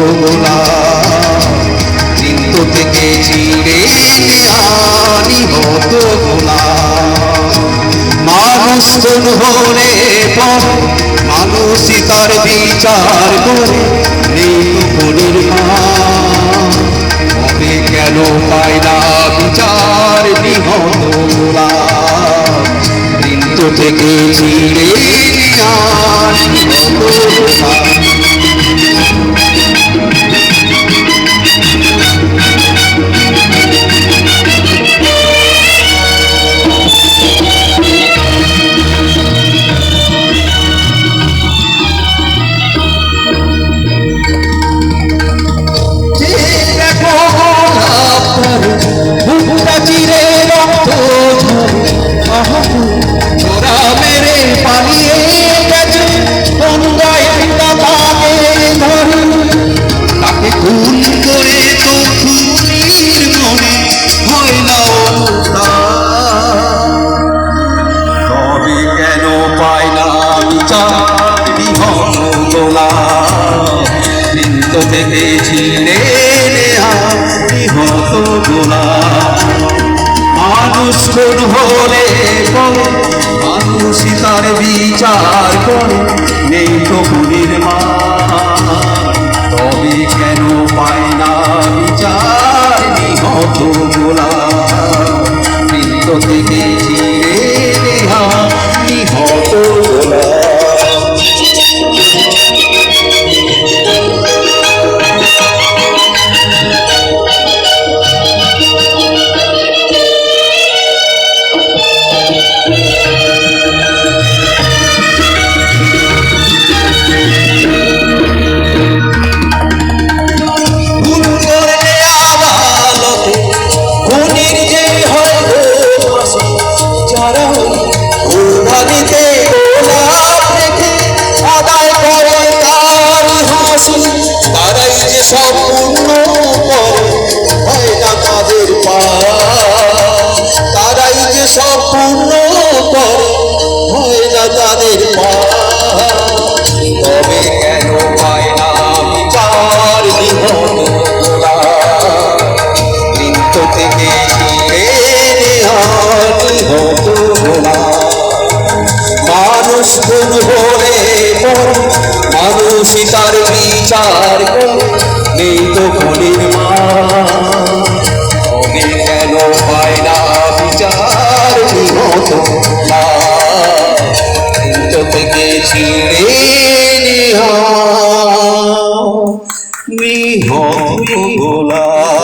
গোলাপ বৃন্ত থেকে ছিঁড়ে নেয়া নিহত গোলাপ। মানুষ খুন হলে পর মানুষই তার বিচার করে, নেই খুনের মান। তবে কেন পায় না বিচার নিহত গোলাপ বৃন্ত থেকে ছিঁড়ে নেয়া নিহত গোলাপ। বৃন্ত থেকে ছিঁড়ে নেয়া নিহত গোলাপ। মানুষ খুন হলে পরে মানুষই তার বিচার করে, নেই তো খুনের মান। তবে কেন পায় না বিচার নিহত গোলাপ বৃন্ত থেকে ছিঁড়ে নেয়া নিহত গোলাপ। তবে কেন পায় না বিচার নিহত গোলাপ বৃন্ত থেকে ছিঁড়ে নেয়া নিহত গোলাপ। মানুষ খুন হলে পর মানুষই তার বিচার করে, নেই তো খুনের মান। তবে কেন পায় না বিচার নিহত থেকে ছিঁড়ে নেয়া নিহত গোলাপ।